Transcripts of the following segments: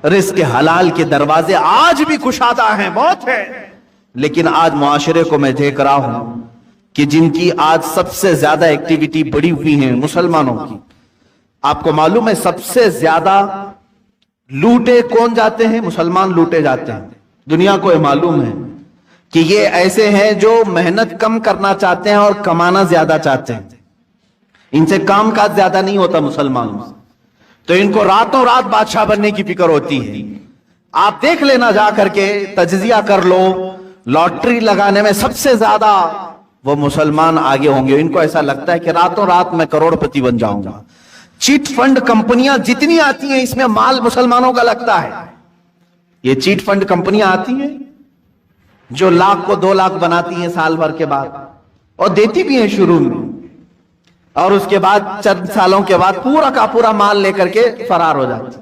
رزق حلال کے دروازے آج بھی کشادہ ہیں، بہت ہیں، لیکن آج معاشرے کو میں دیکھ رہا ہوں کہ جن کی آج سب سے زیادہ ایکٹیویٹی بڑی ہوئی ہیں مسلمانوں کی. آپ کو معلوم ہے سب سے زیادہ لوٹے کون جاتے ہیں؟ مسلمان لوٹے جاتے ہیں. دنیا کو یہ معلوم ہے کہ یہ ایسے ہیں جو محنت کم کرنا چاہتے ہیں اور کمانا زیادہ چاہتے ہیں. ان سے کام کاج زیادہ نہیں ہوتا مسلمانوں سے، تو ان کو راتوں رات بادشاہ بننے کی فکر ہوتی ہے. آپ دیکھ لینا جا کر کے، تجزیہ کر لو، لاٹری لگانے میں سب سے زیادہ وہ مسلمان آگے ہوں گے. ان کو ایسا لگتا ہے کہ راتوں رات میں کروڑ پتی بن جاؤں گا. چیٹ فنڈ کمپنیاں جتنی آتی ہیں اس میں مال مسلمانوں کا لگتا ہے. یہ چیٹ فنڈ کمپنیاں آتی ہیں جو لاکھ کو 2 لاکھ بناتی ہیں سال بھر کے بعد، اور دیتی بھی ہیں شروع میں، اور اس کے بعد چند سالوں کے بعد پورا کا پورا مال لے کر کے فرار ہو جاتی.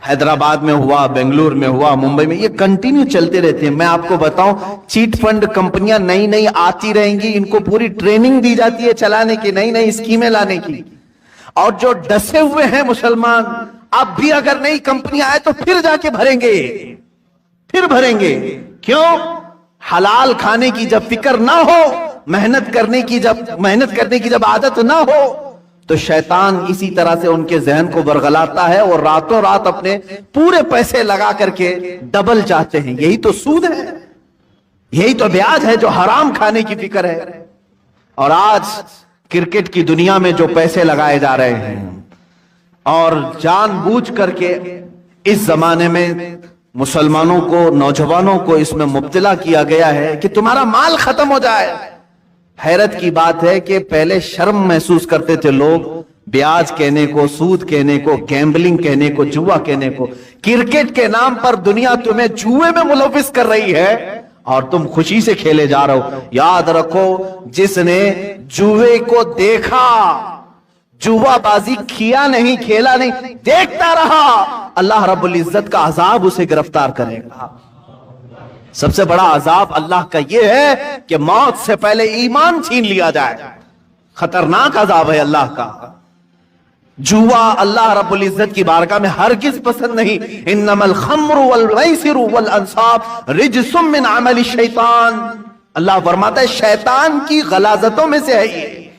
حیدرآباد میں ہوا، بنگلور میں ہوا، ممبئی میں، یہ کنٹینیو چلتے رہتے ہیں. میں آپ کو بتاؤں چیٹ فنڈ کمپنیاں نئی نئی آتی رہیں گی، ان کو پوری ٹریننگ دی جاتی ہے چلانے کی، نئی نئی اسکیمیں لانے کی. اور جو ڈسے ہوئے ہیں مسلمان، اب بھی اگر نئی کمپنی آئے تو پھر جا کے بھریں گے، پھر بھریں گے. کیوں؟ حلال کھانے کی جب فکر نہ ہو، محنت کرنے کی جب عادت نہ ہو، تو شیطان اسی طرح سے ان کے ذہن کو برگلاتا ہے اور راتوں رات اپنے پورے پیسے لگا کر کے ڈبل چاہتے ہیں. یہی تو سود ہے، یہی تو بیاج ہے جو حرام کھانے کی فکر ہے. اور آج کرکٹ کی دنیا میں جو پیسے لگائے جا رہے ہیں، اور جان بوجھ کر کے اس زمانے میں مسلمانوں کو، نوجوانوں کو اس میں مبتلا کیا گیا ہے کہ تمہارا مال ختم ہو جائے. حیرت کی بات ہے کہ پہلے شرم محسوس کرتے تھے لوگ بیاج کہنے کو، سود کہنے کو، گیمبلنگ کہنے کو، جوا کہنے کو. کرکٹ کے نام پر دنیا تمہیں جوئے میں ملوث کر رہی ہے اور تم خوشی سے کھیلے جا رہے ہو. یاد رکھو، جس نے جوئے کو دیکھا، جوا بازی کیا نہیں، کھیلا نہیں، دیکھتا رہا، اللہ رب العزت کا عذاب اسے گرفتار کرے گا. سب سے بڑا عذاب اللہ کا یہ ہے کہ موت سے پہلے ایمان چھین لیا جائے. خطرناک عذاب ہے اللہ کا. جوا اللہ رب العزت کی بارگاہ میں ہرگز پسند نہیں. انما الخمر والمیسر والانصاب رجس من عمل الشیطان. اللہ فرماتا ہے شیطان کی غلاظتوں میں سے ہے. یہ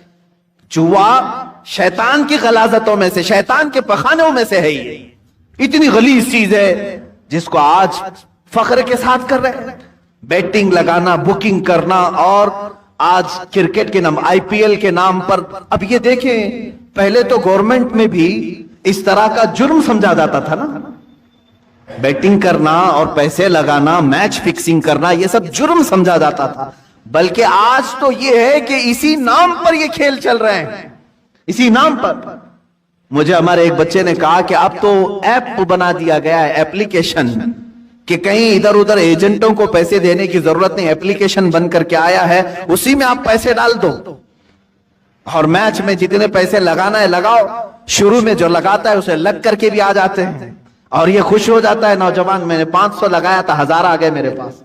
جوا شیطان کی غلاظتوں میں سے، شیطان کے پخانوں میں سے ہے. یہ اتنی غلیظ چیز ہے جس کو آج فخر کے ساتھ کر رہے ہیں. بیٹنگ لگانا، بکنگ کرنا، اور آج کرکٹ کے نام، آئی پی ایل کے نام پر. اب یہ دیکھیں، پہلے تو گورنمنٹ میں بھی اس طرح کا جرم سمجھا جاتا تھا نا. بیٹنگ کرنا اور پیسے لگانا، میچ فکسنگ کرنا، یہ سب جرم سمجھا جاتا تھا. بلکہ آج تو یہ ہے کہ اسی نام پر یہ کھیل چل رہے ہیں، اسی نام پر. مجھے ہمارے ایک بچے نے کہا کہ اب تو ایپ بنا دیا گیا ہے، ایپلیکیشن، کہ کہیں ادھر ادھر ایجنٹوں کو پیسے دینے کی ضرورت نہیں. ایپلیکیشن بن کر کے آیا ہے، اسی میں آپ پیسے ڈال دو اور میچ میں جتنے پیسے لگانا ہے لگاؤ. شروع میں جو لگاتا ہے اسے لگ کر کے بھی آ جاتے ہیں اور یہ خوش ہو جاتا ہے نوجوان، میں نے 500 لگایا تھا، 1000 آ گئے میرے پاس.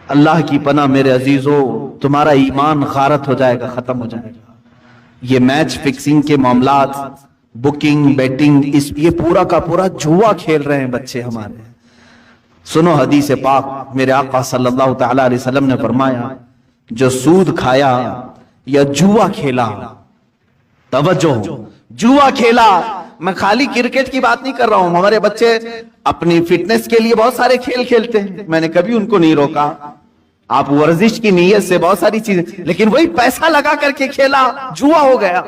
اللہ کی پناہ میرے عزیزو، تمہارا ایمان غارت ہو جائے گا، ختم ہو جائے گا. یہ میچ فکسنگ کے معاملات، بکنگ، بیٹنگ، یہ پورا کا پورا جوا کھیل رہے ہیں بچے ہمارے. سنو حدیث پاک، میرے آقا صلی اللہ تعالی علیہ وسلم نے فرمایا، جو سود کھایا یا جوا کھیلا، توجہ، جوا کھیلا. میں خالی کرکٹ کی بات نہیں کر رہا ہوں، ہمارے بچے اپنی فٹنس کے لیے بہت سارے کھیل کھیلتے ہیں، میں نے کبھی ان کو نہیں روکا. آپ ورزش کی نیت سے بہت ساری چیزیں، لیکن وہی پیسہ لگا کر کے کھیلا، جوا ہو گیا.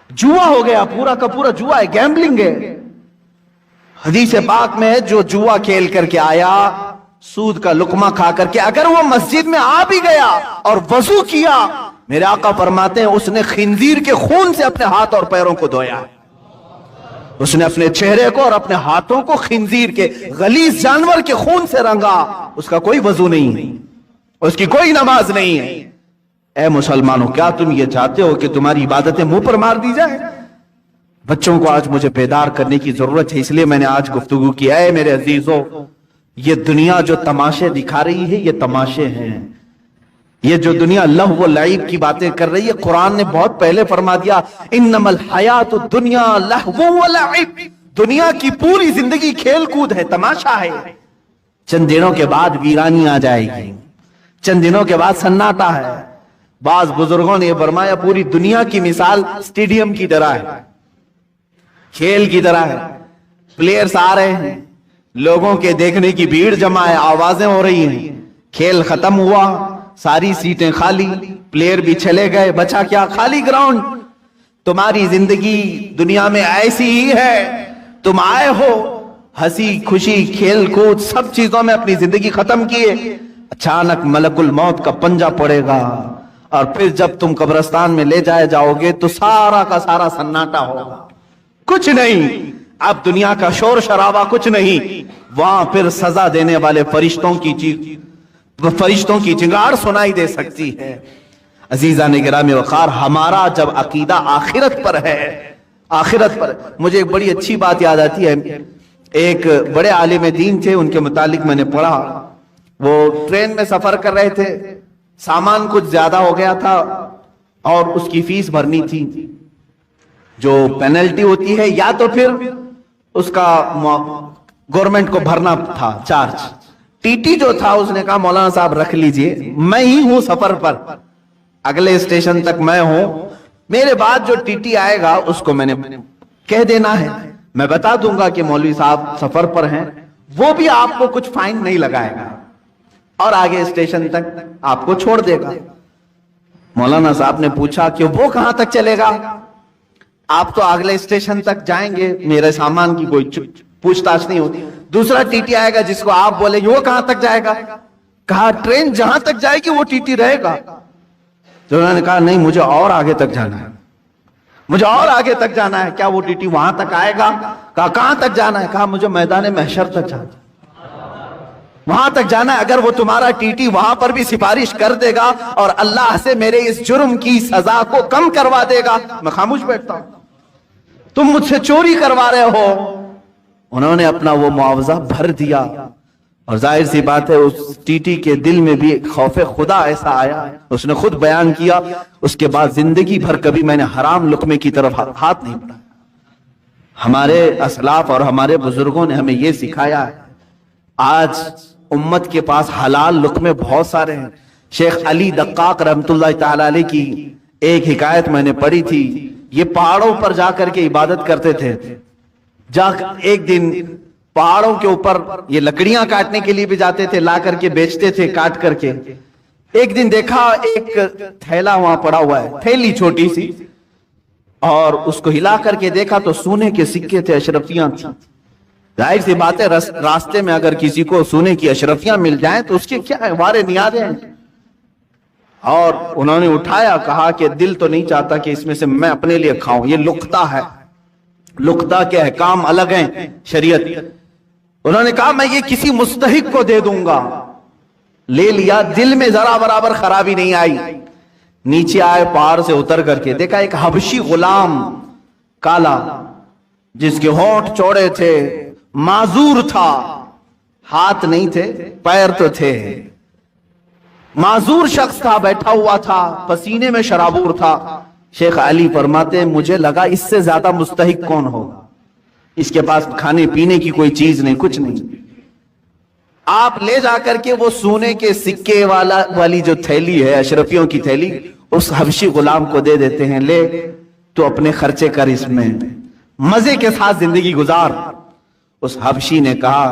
جوا ہو گیا، پورا کا پورا جوا ہے، گیمبلنگ ہے. حدیث پاک میں جو جوا کھیل کر کے آیا، سود کا لقمہ کھا کر کے، اگر وہ مسجد میں آ بھی گیا اور وضو کیا، میرے آقا فرماتے ہیں اس نے خنزیر کے خون سے اپنے ہاتھ اور پیروں کو دھویا. اس نے اپنے چہرے کو اور اپنے ہاتھوں کو خنزیر کے غلیظ جانور کے خون سے رنگا. اس کا کوئی وضو نہیں ہے، اس کی کوئی نماز نہیں ہے. اے مسلمانوں، کیا تم یہ چاہتے ہو کہ تمہاری عبادتیں منہ پر مار دی جائیں؟ بچوں کو آج مجھے بیدار کرنے کی ضرورت ہے، اس لیے میں نے آج گفتگو کی. اے میرے عزیزو، یہ دنیا جو تماشے دکھا رہی ہے، یہ تماشے ہیں. یہ جو دنیا لہو و لعب کی باتیں کر رہی ہے، قرآن نے بہت پہلے فرما دیا، انما الحیات الدنیا لہو و لعب. दुनिया की पूरी जिंदगी खेल कूद है, तमाशा है। चंद दिनों के बाद वीरानी आ जाएगी, चंद दिनों के बाद सन्नाटा है। बाज बुजुर्गों ने फरमाया पूरी दुनिया की मिसाल स्टेडियम की तरह है, खेल की तरह है। प्लेयर्स आ रहे हैं, लोगों के देखने की भीड़ जमा है, आवाजें हो रही हैं। खेल खत्म हुआ, सारी सीटें खाली, प्लेयर भी चले गए, बचा क्या? खाली ग्राउंड। तुम्हारी जिंदगी दुनिया में ऐसी ही है, तुम आए हो हंसी खुशी खेल कूद सब चीजों में अपनी जिंदगी खत्म किए, अचानक मलकुल मौत का पंजा पड़ेगा और फिर जब तुम कब्रिस्तान में ले जाए जाओगे तो सारा का सारा सन्नाटा होगा, कुछ नहीं। अब दुनिया का शोर शराबा कुछ नहीं, वहां फिर सजा देने वाले फरिश्तों की चिंगार सुनाई दे सकती है। अजीजा ने गिरामी वक़ार, हमारा जब अकीदा आखिरत पर है, आखिरत पर, मुझे एक बड़ी अच्छी बात याद आती है। एक बड़े आलिम दीन थे, उनके मुतालिक मैंने पढ़ा, वो ट्रेन में सफर कर रहे थे, सामान कुछ ज्यादा हो गया था और उसकी फीस भरनी थी, जो पेनल्टी होती है, या तो फिर उसका गवर्नमेंट को भरना था चार्ज। टीटी जो था उसने कहा मौलाना साहब रख लीजिए, मैं ही हूं सफर पर, अगले स्टेशन तक मैं हूं, मेरे बाद जो टीटी आएगा उसको मैंने कह देना है, मैं बता दूंगा कि मौलवी साहब सफर पर हैं, वो भी आपको कुछ फाइन नहीं लगाएगा और आगे स्टेशन तक आपको छोड़ देगा। मौलाना साहब ने पूछा कि वो कहां तक चलेगा? आप तो अगले स्टेशन तक जाएंगे, मेरे सामान की कोई पूछताछ नहीं होती। दूसरा टीटी आएगा जिसको आप बोलेंगे वो कहां तक जाएगा? कहा ट्रेन जहां तक जाएगी वो टीटी रहेगा। तो उन्होंने कहा नहीं, मुझे और आगे तक जाना है, मुझे और आगे तक जाना है। क्या वो टीटी वहां तक आएगा? कहा कहां तक जाना है? कहा मुझे मैदान महशर तक जाना है, वहां तक जाना है। अगर वो तुम्हारा टीटी वहां पर भी सिफारिश कर देगा और अल्लाह से मेरे इस जुर्म की सजा को कम करवा देगा, मैं खामोश बैठता हूं। तुम मुझसे चोरी करवा रहे हो। उन्होंने अपना वो मुआवजा भर दिया और जाहिर सी बात है उस टीटी के दिल में भी खौफे खुदा ऐसा आया, उसने खुद बयान किया, उसके बाद जिंदगी भर कभी मैंने हराम लुकमे की तरफ हाथ नहीं बढ़ाया। हमारे असलाफ और हमारे बुजुर्गों ने हमें यह सिखाया है। आज उम्मत के पास हलाल लुकमे बहुत सारे हैं। शेख अली दक्काक रहमतुल्लाह तआला अलैह की एक हिकायत मैंने पढ़ी थी। ये पहाड़ों पर जाकर के इबादत करते थे। एक दिन पहाड़ों के ऊपर ये लकड़ियां काटने के लिए भी जाते थे, ला करके बेचते थे काट करके। एक दिन देखा एक थैला वहां पड़ा हुआ है, थैली छोटी सी, और उसको हिला करके देखा तो सोने के सिक्के थे, अशरफियां थी। जाहिर सी बात है रास्ते में अगर किसी को सोने की अशरफियां मिल जाएं तो उसके क्या है, वारे नियाज़े हैं। और उन्होंने उठाया, कहा कि दिल तो नहीं चाहता कि इसमें से मैं अपने लिए खाऊं, ये लुक्ता है, लुक्ता के अहकाम अलग हैं शरीयत। उन्होंने कहा मैं ये किसी मुस्तहिक को दे दूंगा। ले लिया, दिल में जरा बराबर खराबी नहीं आई। नीचे आए, पहाड़ से उतर करके देखा एक हबशी गुलाम काला, जिसके होंठ चौड़े थे, माजूर था, हाथ नहीं थे पैर तो थे, माजूर शख्स था, बैठा हुआ था, पसीने में शराबूर था। शेख अली फरमाते मुझे लगा इससे ज्यादा मुस्तहिक कौन होगा, इसके पास खाने पीने की कोई चीज नहीं, कुछ नहीं। आप ले जाकर के वो सोने के सिक्के वाली जो थैली है, अशरफियों की थैली, उस हबशी गुलाम को दे देते हैं, ले तो अपने खर्चे कर, इसमें मजे के साथ जिंदगी गुजार। उस हबशी ने कहा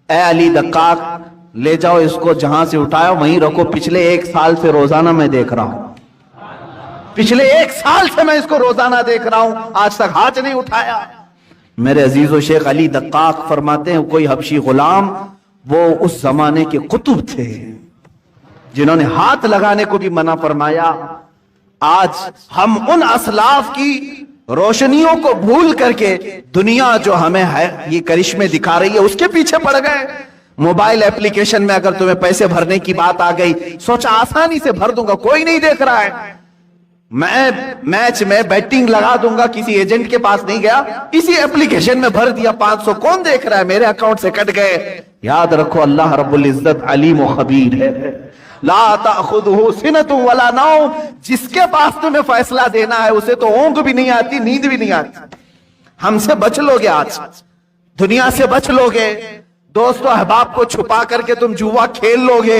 ए अली दक्काक, ले जाओ इसको, जहां से उठाया वहीं रखो, पिछले 1 साल से रोजाना मैं देख रहा हूं, पिछले 1 साल से मैं इसको रोजाना देख रहा हूं, आज तक हाथ नहीं उठाया। मेरे अजीजों, शेख अली दक्काक फरमाते हैं कोई हबशी गुलाम, वो उस जमाने के कुतुब थे जिन्होंने हाथ लगाने को भी मना फरमाया। आज हम उन असलाफ की रोशनियों को भूल करके दुनिया जो हमें है ये करिश्मे दिखा रही है उसके पीछे पड़ गए। मोबाइल एप्लीकेशन में अगर तुम्हें पैसे भरने की बात आ गई, सोचा आसानी से भर दूंगा, कोई नहीं देख रहा है, मैं मैच में बैटिंग लगा दूंगा, किसी एजेंट के पास नहीं गया, इसी एप्लीकेशन में भर दिया, 500 कौन देख रहा है, मेरे अकाउंट से कट गए। याद रखो अल्लाह रब्बुल इज्जत अलीम व खबीर है। ला ताखुदहु सिनतुन वला नौम, जिसके पास तुम्हें फैसला देना है उसे तो ऊँघ भी नहीं आती, नींद भी नहीं आती। हमसे बच लोगे आज, दुनिया से बच लोगे, दोस्तों अहबाब को छुपा करके तुम जुआ खेल लोगे,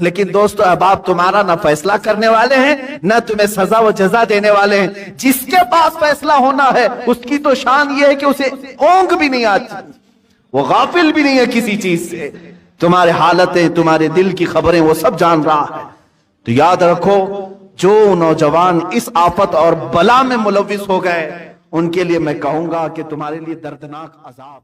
लेकिन दोस्तों अहबाब तुम्हारा ना फैसला करने वाले हैं, ना तुम्हें सजा व जजा देने वाले हैं। जिसके पास फैसला होना है उसकी तो शान ये है कि उसे ओंग भी नहीं आती, वो गाफिल भी नहीं है किसी चीज से। तुम्हारे हालतें, तुम्हारे दिल की खबरें वो सब जान रहा है। तो याद रखो, जो नौजवान इस आफत और बला में मुलविस हो गए, उनके लिए मैं कहूंगा कि तुम्हारे लिए दर्दनाक अजाब।